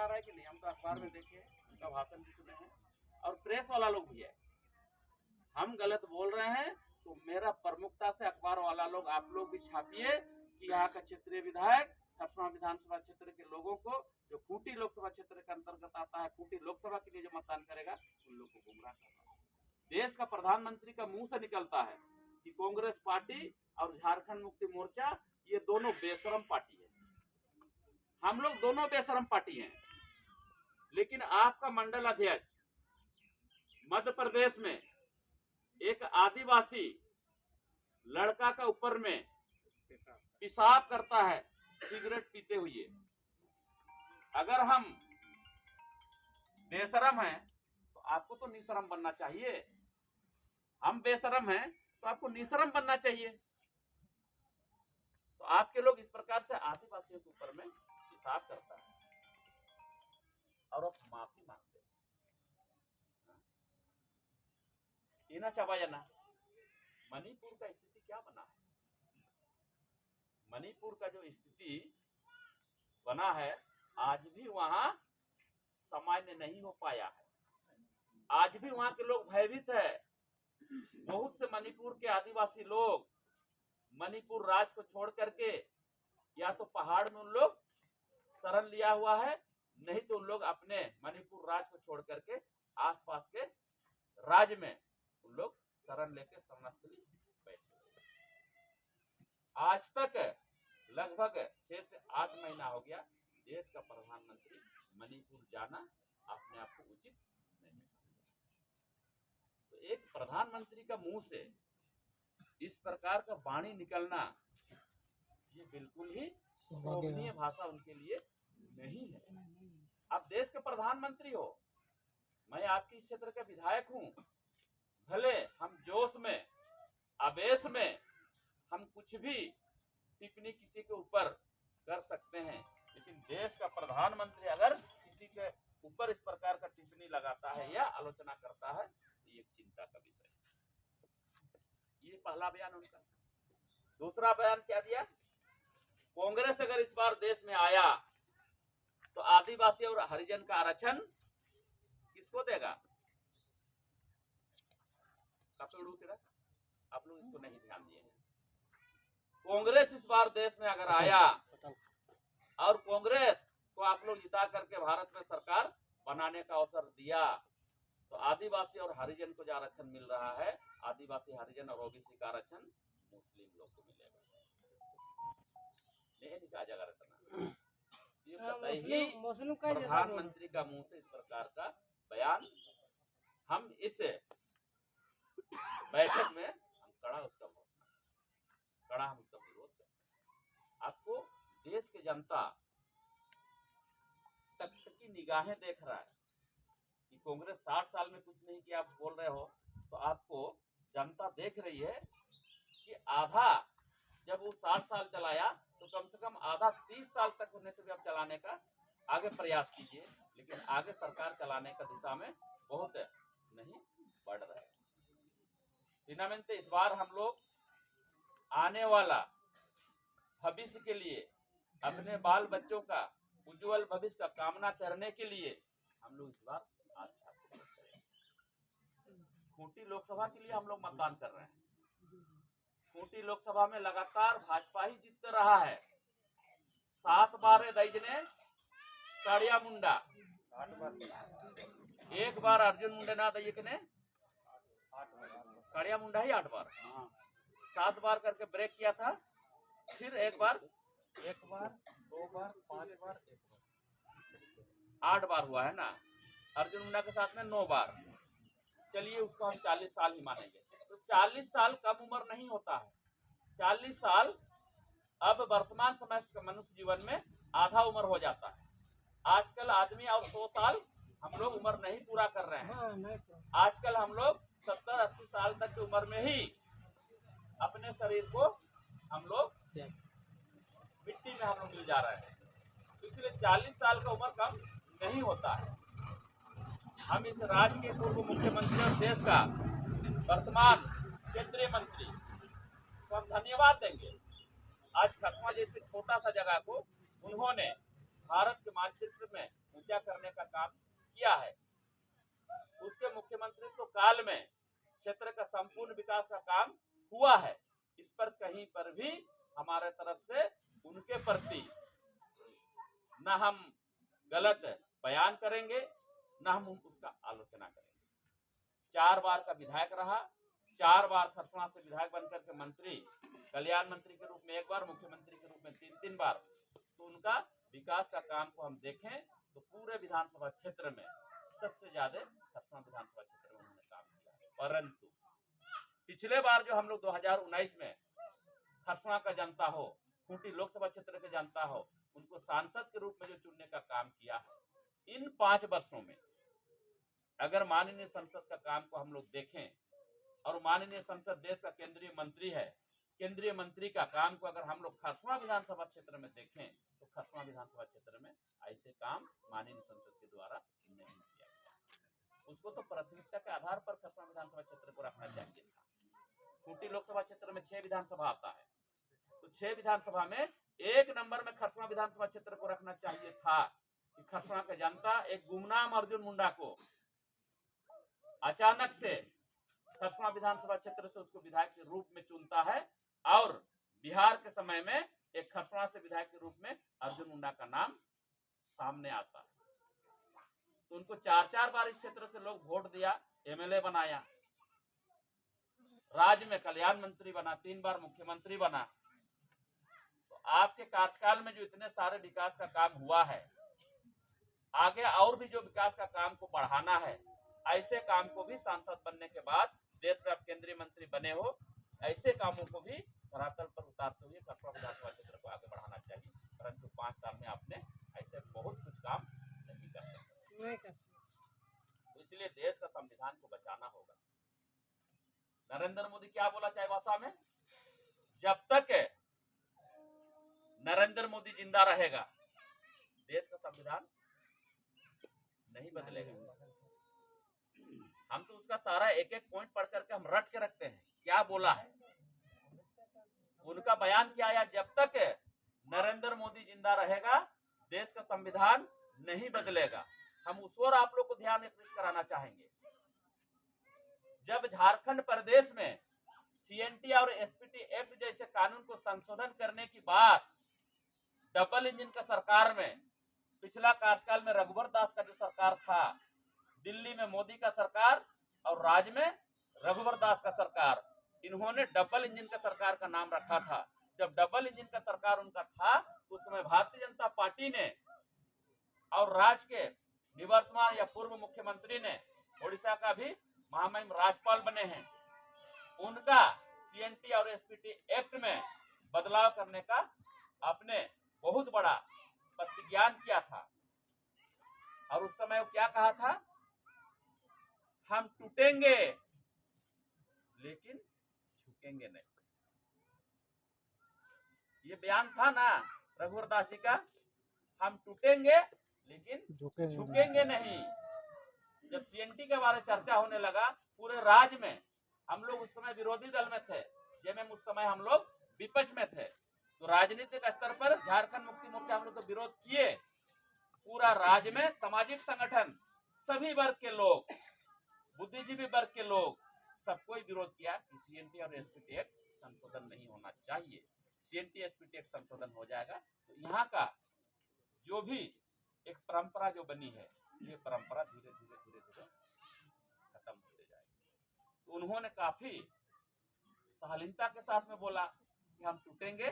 आ रहा है कि नहीं? हम तो अखबार में देखे उनका भाषण भी सुने हैं, और प्रेस वाला लोग भी है। हम गलत बोल रहे हैं तो मेरा प्रमुखता से अखबार वाला लोग, आप लोग भी छापिए कि यहाँ का क्षेत्रीय विधायक खरसवां विधानसभा क्षेत्र के लोगों को, जो खूंटी लोकसभा क्षेत्र के अंतर्गत आता है, खूंटी लोकसभा के लिए जो मतदान करेगा, उन लोग को गुमराह कर रहा है। देश का प्रधानमंत्री का मुंह से निकलता है कि कांग्रेस पार्टी और झारखंड मुक्ति मोर्चा ये दोनों बेशरम पार्टी है। हम लोग दोनों बेशरम पार्टी हैं, लेकिन आपका मंडल अध्यक्ष मध्य प्रदेश में एक आदिवासी लड़का का ऊपर में पेशाब करता है सिगरेट पीते हुए। अगर हम बेशरम हैं तो आपको तो निशरम बनना चाहिए। हम बेशरम हैं तो आपको निशरम बनना चाहिए। तो आपके लोग इस प्रकार से आदिवासियों के ऊपर में पेशाब करता है और आप माफी मांगते हैं। इना चबायना मणिपुर का स्थिति क्या बना है? मणिपुर का जो स्थिति बना है, आज भी वहां सामान्य नहीं हो पाया है। आज भी वहां के लोग भयभीत है। बहुत से मणिपुर के आदिवासी लोग मणिपुर राज्य को छोड़ करके या तो पहाड़ में उन लोग शरण लिया हुआ है, नहीं तो उन लोग अपने मणिपुर राज्य को छोड़ करके आसपास के राज्य में उन लोग शरण लेके शरणार्थी बैठे। आज तक लगभग 6 से 8 महीना हो गया, देश का प्रधानमंत्री मणिपुर जाना अपने आप को उचित नहीं समझा। तो एक प्रधानमंत्री का मुंह से इस प्रकार का वाणी निकलना, ये बिल्कुल ही शोभनीय भाषा उनके लिए नहीं है। आप देश के प्रधानमंत्री हो, मैं आपके क्षेत्र का विधायक हूं। भले हम जोश में, आवेश में हम कुछ भी टिप्पणी किसी के ऊपर कर सकते हैं, लेकिन देश का प्रधानमंत्री अगर किसी के ऊपर इस प्रकार का टिप्पणी लगाता है या आलोचना करता है, तो ये चिंता का विषय है। ये पहला बयान उनका। दूसरा बयान क्या दिया? कांग्रेस अगर इस बार देश में आया तो आदिवासी और हरिजन का आरक्षण किसको देगा? आप लोग इसको नहीं ध्यान दिए। कांग्रेस इस बार देश में अगर आया और कांग्रेस को आप लोग जिता करके भारत में सरकार बनाने का अवसर दिया, तो आदिवासी और हरिजन को जो आरक्षण मिल रहा है, आदिवासी, हरिजन और ओबीसी का आरक्षण मुस्लिम लोग को मिलेगा। नहीं कहा जाएगा रतना। ये प्रधानमंत्री का मुंह से इस प्रकार का बयान, हम इस बैठक में हम कड़ा उसका विरोध करें। आपको देश की जनता तक की निगाहें देख रहा है कि कांग्रेस 60 साल में कुछ नहीं किया, आप बोल रहे हो, तो आपको जनता देख रही है कि आधा, जब वो 60 साल चलाया तो कम से कम आधा 30 साल तक होने से भी आप चलाने का आगे प्रयास कीजिए, लेकिन आगे सरकार चलाने का दिशा में बहुत नहीं बढ़ रहा है। फिनामेंट इस बार हम लोग आने वाला भविष्य के लिए, अपने बाल बच्चों का उज्जवल भविष्य का कामना करने के लिए हम लोग इस बार खूंटी लोकसभा के लिए हम लोग मतदान कर रहे हैं। खूंटी लोकसभा में लगातार भाजपा ही जीत रहा है। 7 बार दैजने काड़िया मुंडा, 1 बार अर्जुन मुंडे ना दैने काड़िया मुंडा ही 8 बार, 7 बार करके ब्रेक किया था। फिर 1 बार, 2 बार, 5 बार, 8 बार हुआ है ना। अर्जुन मुंडा के साथ में 9 बार। चलिए उसको हम 40 साल ही मानेंगे। तो 40 साल कम उम्र नहीं होता है। 40 साल अब वर्तमान समय मनुष्य जीवन में आधा उम्र हो जाता है। आजकल आदमी और 100 साल हम लोग उम्र नहीं पूरा कर रहे हैं। आजकल हम लोग 70-80 साल तक की उम्र में ही अपने शरीर को हम लोग मिट्टी में हम लोग मिल जा रहे हैं। इसलिए 40 साल का उम्र कम नहीं होता है। हम इस राज्य के पूर्व मुख्यमंत्री और देश का वर्तमान केंद्रीय मंत्री को हम धन्यवाद देंगे। आज खरसवां जैसे छोटा सा जगह को उन्होंने भारत के मानचित्र में ऊंचा मुहैया करने का काम किया है। उसके मुख्यमंत्रित्व काल में क्षेत्र का संपूर्ण विकास का काम हुआ है। इस पर कहीं पर भी हमारे तरफ से उनके प्रति न हम गलत बयान करेंगे, न हम उसका आलोचना करेंगे। 4 बार का विधायक रहा, 4 बार खरसवां से विधायक बनकर के मंत्री, कल्याण मंत्री के रूप में 1 बार, मुख्यमंत्री के रूप में 3-3 बार। तो उनका विकास का काम को हम देखें तो पूरे विधानसभा क्षेत्र में सबसे ज्यादा खरसवां विधानसभा क्षेत्र में उन्होंने काम किया है। परंतु पिछले बार जो हम लोग 2019 में खरसवां का जनता हो, खूंटी लोकसभा क्षेत्र के जनता हो, उनको सांसद के रूप में जो चुनने का काम किया है, इन 5 वर्षों में अगर माननीय संसद का काम को हम लोग देखें और माननीय संसद देश का केंद्रीय मंत्री है, केंद्रीय मंत्री का काम को अगर हम लोग खरसवां विधानसभा क्षेत्र में देखें तो खरसवां विधानसभा क्षेत्र में ऐसे काम माननीय संसद के द्वारा नहीं किया गया। उसको तो प्राथमिकता के आधार पर खरसवां विधानसभा क्षेत्र को रखना चाहिए था। खूंटी लोकसभा क्षेत्र में 6 विधानसभा आता है, तो 6 विधानसभा में 1 नंबर में खरसवां विधानसभा क्षेत्र को रखना चाहिए था कि खरसवां की जनता एक गुमनाम अर्जुन मुंडा को अचानक से खरसवां विधानसभा क्षेत्र से उसको विधायक के रूप में चुनता है और बिहार के समय में एक खरसवां से विधायक के रूप में अर्जुन मुंडा का नाम सामने आता है। तो उनको 4-4 बार इस क्षेत्र से लोग वोट दिया, एमएलए बनाया, राज्य में कल्याण मंत्री बना, 3 बार मुख्यमंत्री बना। तो आपके कार्यकाल में जो इतने सारे विकास का काम हुआ है, आगे और भी जो विकास का काम को बढ़ाना है, ऐसे काम को भी सांसद बनने के बाद देश में आप केंद्रीय मंत्री बने हो, ऐसे कामों को भी धरातल पर उतारते हुए खरसवां विधानसभा क्षेत्र को आगे बढ़ाना चाहिए। परंतु 5 साल में आपने ऐसे बहुत कुछ काम नहीं कर सकते। तो इसलिए देश का संविधान को बचाना होगा। नरेंद्र मोदी क्या बोला चाईबासा में, जब तक नरेंद्र मोदी जिंदा रहेगा देश का संविधान नहीं बदलेगा। हम तो उसका सारा एक-एक पॉइंट पढ़ करके हम रट के रखते हैं, क्या बोला है। उनका बयान क्या आया, जब तक नरेंद्र मोदी जिंदा रहेगा देश का संविधान नहीं बदलेगा। हम उस ओर आप लोग को ध्यान एकत्रित कराना चाहेंगे। जब झारखंड प्रदेश में सीएनटी और एसपीटी एक्ट जैसे कानून को संशोधन करने की बात डबल इंजन का सरकार में, पिछला कार्यकाल में रघुवर दास का जो सरकार था, दिल्ली में मोदी का सरकार और राज्य में रघुवर दास का सरकार, इन्होंने डबल इंजन का सरकार का नाम रखा था। जब डबल इंजन का सरकार उनका था उस समय भारतीय जनता पार्टी ने और राज्य के निवर्तमान या पूर्व मुख्यमंत्री ने, ओडिशा का भी महामहिम राज्यपाल बने हैं, उनका सीएनटी और एसपीटी एक्ट में बदलाव करने का आपने बहुत बड़ा प्रतिज्ञान किया था। और उस समय वो क्या कहा था, हम टूटेंगे लेकिन झुकेंगे नहीं। ये बयान था ना रघुवर दास जी का, हम टूटेंगे लेकिन झुकेंगे नहीं। जब सीएनटी के बारे में चर्चा होने लगा पूरे राज्य में, हम लोग उस समय विरोधी दल में थे, जेएमएम उस समय हम लोग विपक्ष में थे, तो राजनीतिक स्तर पर झारखंड मुक्ति मोर्चा हम लोग तो विरोध किए। पूरा राज्य में सामाजिक संगठन, सभी वर्ग के लोग, बुद्धिजीवी वर्ग के लोग, सबको विरोध किया कि सीएनटी और एसपीटी एक्ट संशोधन नहीं होना चाहिए। सीएनटी एसपीटी एक्ट संशोधन हो जाएगा तो यहाँ का जो भी एक परंपरा जो बनी है, ये परंपरा धीरे धीरे खत्म होते जाएगी। तो उन्होंने काफी सहलीनता के साथ में बोला कि हम टूटेंगे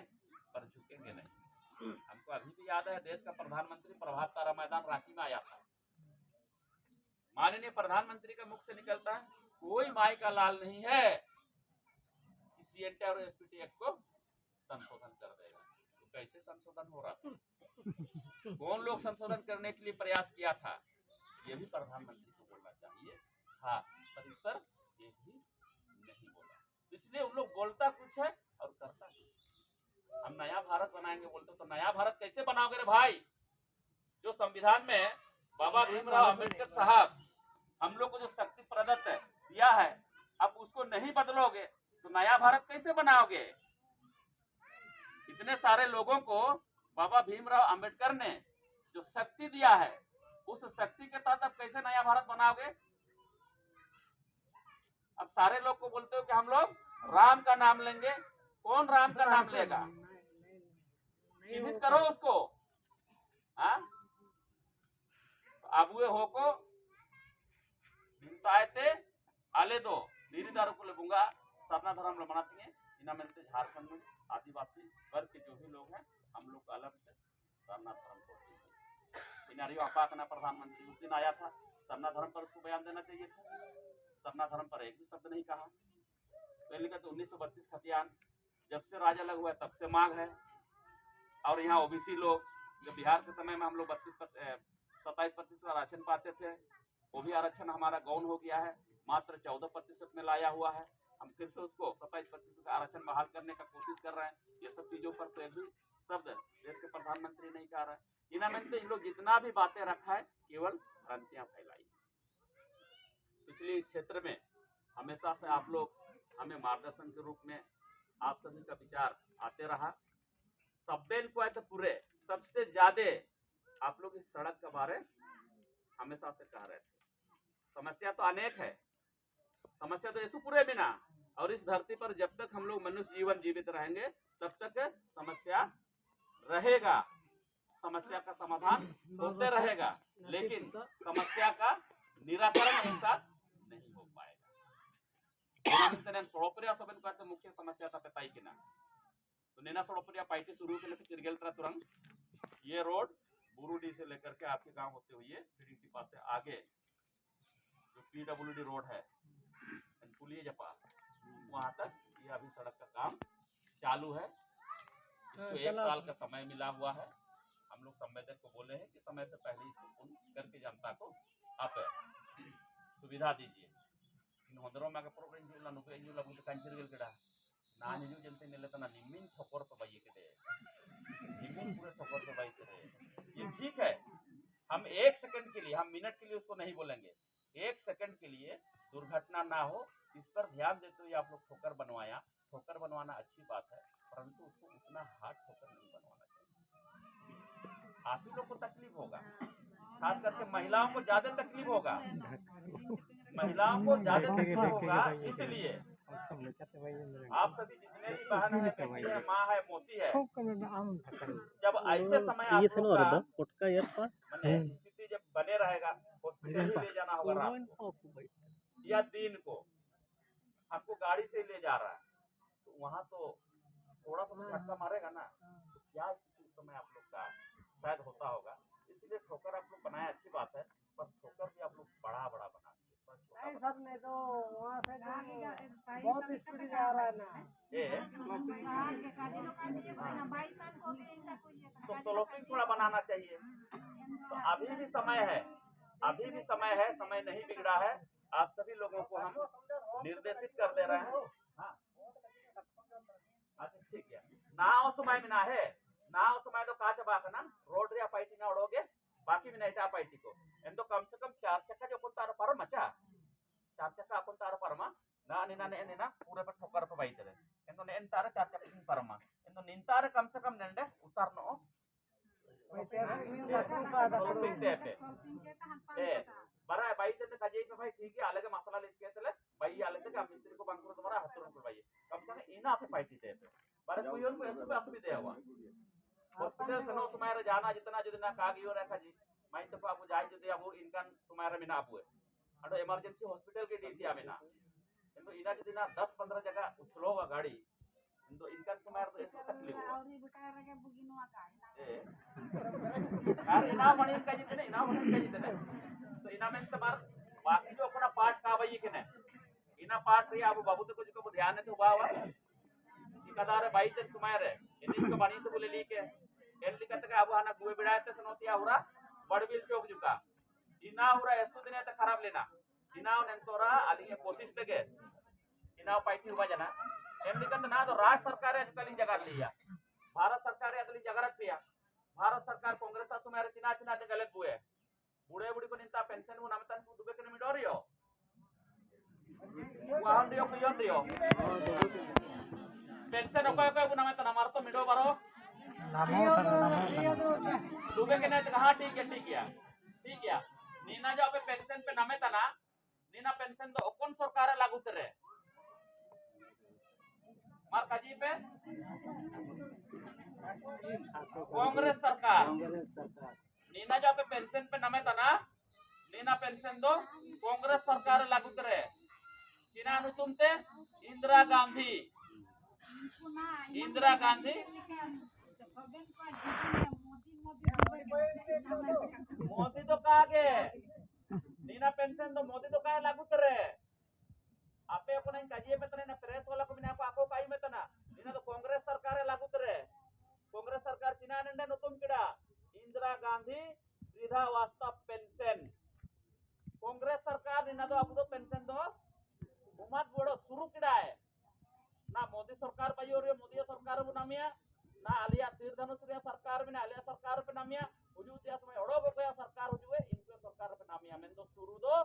पर झुकेंगे नहीं। हमको अभी भी याद है, देश का प्रधानमंत्री प्रभात तारा मैदान रांची में आया था, माननीय प्रधानमंत्री के मुख से निकलता है कोई माई का लाल नहीं है कि सीएनटी और एसपीटी एक्ट को संशोधन कर देगा। तो कैसे संशोधन हो रहा था, कौन लोग संशोधन करने के लिए प्रयास किया था, ये भी प्रधानमंत्री को बोलना चाहिए। हाँ, पर इस पर एक भी नहीं बोला। इसलिए उन लोग बोलता कुछ है और करता कुछ। हम नया भारत बनाएंगे बोलते, तो नया भारत कैसे बनाओगे रे भाई? जो संविधान में बाबा भीमराव अम्बेडकर साहब हम लोग को जो शक्ति प्रदत्त दिया है, अब उसको नहीं बदलोगे तो नया भारत कैसे बनाओगे? इतने सारे लोगों को बाबा भीमराव अम्बेडकर ने जो शक्ति दिया है, उस शक्ति के तहत अब कैसे नया भारत बनाओगे? अब सारे लोग को बोलते हो कि हम लोग राम का नाम लेंगे, कौन राम का नाम लेगा? चिन्हित करो उसको। हाँ, आबुए हो को भिंतायते आले दो दीरी दारू को लगूंगा सरना धर्म लो मनाती है। इना मिलते झारखंड में आदिवासी वर्ग के जो भी लोग हैं, हम लोग अलग से सरना धर्म को इनारियो अपाकना प्रधानमंत्री उस दिन आया था, सरना धर्म पर उसको बयान देना चाहिए था। सरना धर्म पर एक भी शब्द नहीं कहा। पहले का तो 1932 खतियान जब से राज अलग हुआ तब से मांग है। और यहाँ ओबीसी लोग जब बिहार के समय में हम लोग 27% आरक्षण पाते थे, वो भी आरक्षण हमारा गौण हो गया है, मात्र 14% में लाया हुआ है। हम फिर से उसको 27% का आरक्षण बहाल करने का कोशिश कर रहे हैं। ये सब चीजों पर तो भी शब्द देश के प्रधानमंत्री नहीं कह रहे हैं। इन्होंने इन लोग जितना भी बातें रखा है केवल भ्रांतियां फैलाई। इसलिए इस क्षेत्र में हमेशा से आप लोग हमें मार्गदर्शन के रूप में आप सभी का विचार आते रहा। सबेन को तो पूरे सबसे ज्यादा आप लोग इस सड़क के बारे हमेशा से कह रहे थे। समस्या तो अनेक है, समस्या तो ऐसे पूरे बिना, और इस धरती पर जब तक हम लोग मनुष्य जीवन जीवित रहेंगे तब तक समस्या रहेगा। समस्या का समाधान होते रहेगा, लेकिन समस्या का निराकरण एक साथ नहीं हो पाएगा। सोड़ोपुरिया सबन को मुख्य समस्या था पेताई की ना, तो नैना सोड़ोपुरिया पाइटी शुरू के लिए किरगेल तुरंत ये रोड बुरुडी से लेकर के आपके गांव होते हुए फिर इसी पास से आगे जो PWD रोड है पुलिये जपा वहां तक ये अभी सड़क का काम चालू है। इसको 1 साल का समय मिला हुआ है। हम लोग संवेदक को बोले हैं कि समय से पहले इसको पूर्ण करके जनता को आप सुविधा दीजिए। होंदरो में प्रोग्राम जो नुके जो लगू तो कंचर गेल केड़ा ना निजु जनते नेले तना निमिन ठोकर पे बाई के निमिन पूरे ठोकर पे बाई के ये ठीक है। हम 1 सेकंड के लिए, हम मिनट के लिए उसको नहीं बोलेंगे, 1 सेकंड के लिए दुर्घटना ना हो इस पर ध्यान देते हुए आप लोग ठोकर बनवाया। ठोकर बनवाना अच्छी बात है, परंतु उसको उतना हार्ड ठोकर नहीं बनवाना चाहिए। आप ही लोग को तकलीफ होगा, खास करके महिलाओं को ज्यादा तकलीफ होगा, महिलाओं को ज्यादा तकलीफ होगा। इसलिए आप सभी जितने भी बहन है, बेटी है, माँ है, मोती है, जब ऐसे समय आप लोग का स्थिति जब बने रहेगा, हॉस्पिटल ही ले जाना होगा रात को या दिन को, आपको गाड़ी से ले जा रहा है, तो वहाँ तो थोड़ा सा झटका मारेगा ना, तो क्या स्थिति उस समय आप लोग का शायद होता होगा। इसलिए ठोकर आप लोग बनाए अच्छी बात है, पर ठोकर भी आप लोग बड़ा बड़ा बना सर ने तो वहाँ से बहुत स्पीड जा रहा है ना तो स्लोपिंग थोड़ा बनाना चाहिए। तो अभी भी समय है, अभी भी समय है, समय नहीं बिगड़ा है। आप सभी लोगों को हम निर्देशित कर दे रहे हैं। हाँ ठीक है ना, समय में ना है ना, समय तो काच बात ना रोड रे पाइटी ना उड़ोगे, बाकी भी नहीं पाइटी को एम तो कम से कम 4 चक्का जो कोता पर मचा 4 चक्का अपन तार परमा ना निना ने ना पूरे पर ठोकर पे बाई चले एंतो ने तार 4 चक्का परमा एंतो निंतार कम से कम नंडे उतारनो बरा बाई चले कजे पे भाई ठीक है अलग मसाला लेके चले भाई अलग से मिस्त्री को बंकुर तुम्हारा हत्तर रुपए भाई कम से कम इना पे पाइटी दे बरा कोई और को ऐसे पे भी दे हुआ हॉस्पिटल सनो तुम्हारा जाना जितना जितना कागी हो रखा जी मैं तो आपको जाई जो अब इनका तुम्हारा में ना आपू अटो एमरजेंसी हॉस्पिटल के डीटी आमेना इनको इना जो दिना 10-15 जगह उछलोगा गाड़ी इनको इनका तुम्हारा तो ऐसा तकलीफ हो यार इना मणि का जितने इना मणि का जितने तो इना में तुम्हार बाकी जो अपना पार्ट का भाई के ने इना पार्ट रे अब बाबू तो कुछ को ध्यान है तो बावा ठेकेदार भाई ते तुम्हारे इन्हीं को बनी तो बोले ली के एल लिखत का अब आना गुए बिड़ाते सनोतिया हुरा बड़बिल चौक जुका इना हुरा एसु दिन त खराब लेना इना नेंतोरा अलिगे कोशिश तेगे इना पाइटी हुआ जना एम लिखत ना तो राज्य सरकार अकली जगह लिया भारत सरकार अकली जगह रख लिया भारत सरकार कांग्रेस तुम्हारे चिना चिना ते गलत हुए बूढ़े बूढ़ी को निंता पेंशन वो नमतन को दुबे के मिडोरियो वाहन दियो कुयोन दियो पेंशन ओका ओका को नमतन हमार तो मिडो बारो दुबे के ने कहा ठीक है ठीक गया नीना जो पे पेंशन पे नामे तना नीना पेंशन तो कौन सरकार लागू करे मार काजी पे कांग्रेस सरकार नीना जो पे पेंशन पे नामे तना नीना पेंशन दो कांग्रेस सरकार लागू करे किना अनुतुमते इंदिरा गांधी मोदी तो कागे नीना पेंशन तो मोदी तो का लागू करे आपे अपन काजिए में तना प्रेस वाला को बिना आको काई में तना नीना तो कांग्रेस सरकार लागू करे कांग्रेस सरकार चिना नंदे नुतुम किडा इंदिरा गांधी वृद्धावस्था पेंशन कांग्रेस सरकार नीना तो आपको पेंशन दो उमत बड़ो शुरू किडा है ना मोदी सरकार पायोरियो मोदी सरकार बनामिया ना आलिया तीर धनुष रे सरकार में आलिया सरकार पे नामिया हुजू दिया समय ओडो गया सरकार हुजुए इनके सरकार पे नामिया मेन तो शुरू दो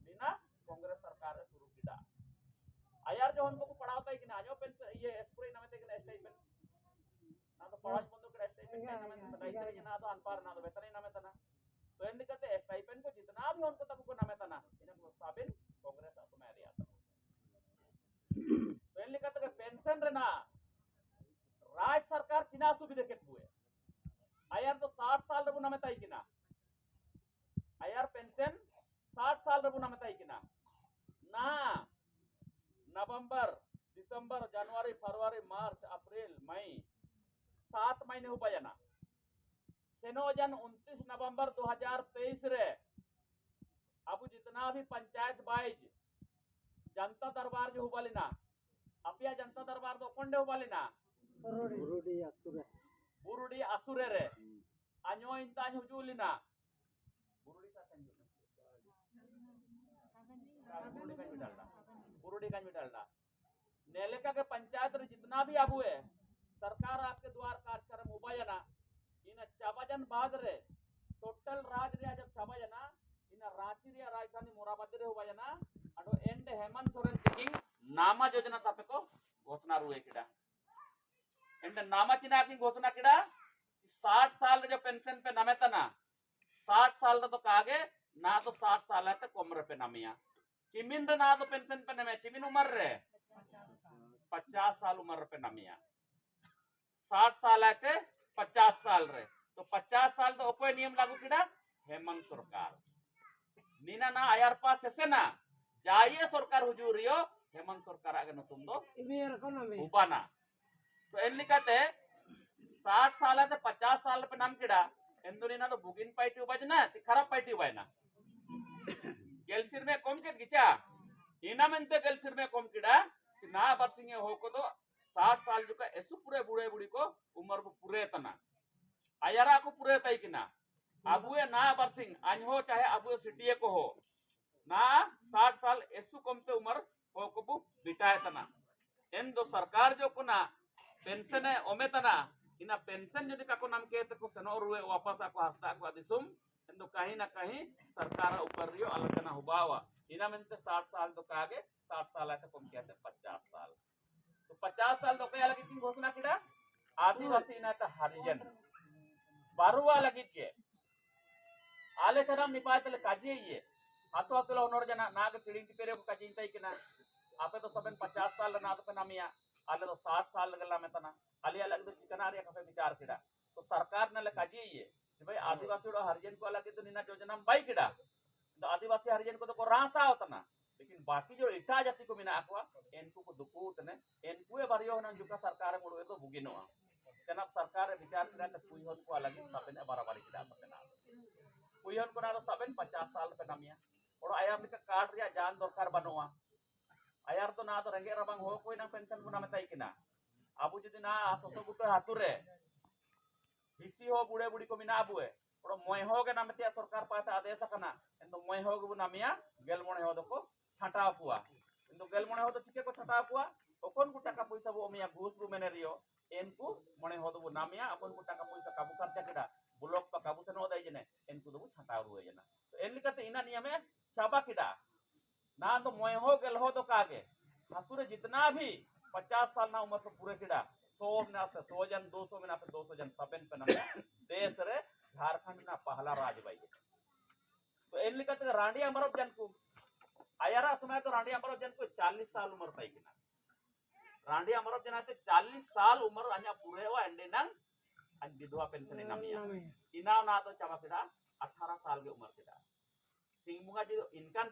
बिना कांग्रेस सरकार शुरू किदा आयार जो उनको पढ़ाता है कि ना जो पेंशन ये पूरे नामे ते कि स्टाइपेंड ना तो पढ़ाई बंदो के स्टाइपेंड नामे सदाई ना तो अनपार ना तो वेतन नामे तना तो इन कहते स्टाइपेंड को जितना भी उनको तब को नामे तना इनको साबिन कांग्रेस असमे रिया तो इन कहते पेंशन रे ना राज सरकार चिना सुविधा के हुए आयार तो 60 साल रबु नामे ताई किना आयार पेंशन 60 साल रबु नामे ताई किना ना नवंबर दिसंबर जनवरी फरवरी मार्च अप्रैल मई 7 महीने हो पाया ना सेनोजन 29 नवंबर 2023 रे अब जितना भी पंचायत वाइज जनता दरबार जो हुआ लेना अपिया जनता दरबार तो कौन हुआ लेना बुरुडी असुरे रे अन्यो इंतान हुजूलिना बुरुडी का बुरुडी का मिटालना नेलेका के पंचायत रे जितना भी आबू है सरकार आपके द्वार कार्यक्रम उपायना इन चाबाजन बाद रे टोटल राज रे जब चाबाजना इन रांची रे राजधानी मोराबाद रे उपायना अडो एंड हेमंत सोरेन टिकिंग नामा योजना तापे को घोषणा रुए किडा एंड नामा चिना की घोषणा किडा 60 साल जो पेंशन पे नामे तना 60 साल तो कागे ना तो 60 साल है तो कोमरे पे नामिया चिमिन ना तो पेंशन पे नामे चिमिन उम्र रे 50 साल उम्र पे नामिया 60 साल है के 50 साल रे तो 50 साल तो ओपे नियम लागू किडा हेमंत सरकार नीना ना आयार पास ऐसे ना जाइए सरकार हुजूरियो हेमंत सरकार आगे न तुम दो उबाना तो एन लिखाते 60 साल है 50 साल पे नाम किडा एंदुनीना तो बुगिन पाइटी उबाजना ती खराब पाइटी उबायना गेलसिर में कम के गिचा इना मेंते गेलसिर में कम किडा कि ना बरसिंगे हो को तो 60 साल जो का ऐसु पूरे बूढ़े बूढ़ी को उम्र को पूरे तना आयारा को पूरे तई किना अबुए ना बरसिंग अनहो चाहे अबुए सिटिए को हो ना 60 साल ऐसु कम पे उम्र हो को बु बिटाए तना एन दो सरकार जो को ना पेंशन है ओमे तना इना पेंशन यदि काको नाम के तो सेनो रुए वापस आको हस्ता को दिसुम एंदो कहीं ना कहीं सरकार ऊपर रियो आलोचना हुबावा इना में 60 साल तो कागे 60 साल है तो कम के 50 साल तो 50 साल तो कया लगी की घोषणा किडा आदिवासी ना तो हरिजन बारुवा लगी के आले चरम निपातले काजे ये हाथो हाथो ओनोर जना नाग पिडिंग पेरे को काजे इंतई किना आपे तो सबन 50 साल ना तो नामिया आले तो 60 साल लगला में तना आले अलग तो चिकना रे कफे विचार किडा तो सरकार ने काजे ये कि भाई आदिवासी और हरिजन को अलग तो निना योजना बाई किडा तो आदिवासी हरिजन को तो को रासा होता ना लेकिन बाकी जो इटा जाति को मिना आकवा एनको को दुकूत ने एनकुए बारियो ना जुका सरकार मुड़े तो बुगिनोआ तना सरकार विचार किडा तो पुइहन को अलग सापेन बराबरी किडा पतना पुइहन को ना तो सापेन 50 साल पे नामिया और आया मिका कार्ड रे जान दरकार बनोआ आयार तो ना तो रेंगे रबांग हो कोई ना पेंशन को नामे ताई किना आबू जदि ना सोतो गुटे हातुरे हिसी हो बुढ़े बुढ़ी को मिना आबुए और मोय हो के नामे ते सरकार पाते आदेश कना एंदो मोय हो गु नामिया गेल मोणे हो दको छाटा पुआ एंदो गेल मोणे हो तो चिके को छाटा पुआ ओकोन को टाका पैसा बो मिया घूस बु मेने रियो एनको मोणे हो दो नामिया अपन को टाका पैसा काबू खर्चा केडा ब्लॉक का काबू से नो दाई जने एनको दो छाटा रुए जना तो एन लिकते इना नियमे चाबा किडा ना तो मोय हो गेल हो तो कागे हातुरे जितना भी 50 साल ना उम्र से पूरे किडा 100 में से 100 जन 200 में से 200 जन सबन पे नम देश रे झारखंड ना पहला राज भाई लेकर रांडी अमरब जन को आयारा समय तो रांडी अमरब जन को 40 साल उम्र पाई कि रांडी अमरब जन आते 40 साल उम्र अन्या पूरे हुआ एंडे नंग अन विधवा पेंशन इनामिया इना ना तो चाबा केदा 18 साल के उम्र केदा सिंह मुंगा जी इनकान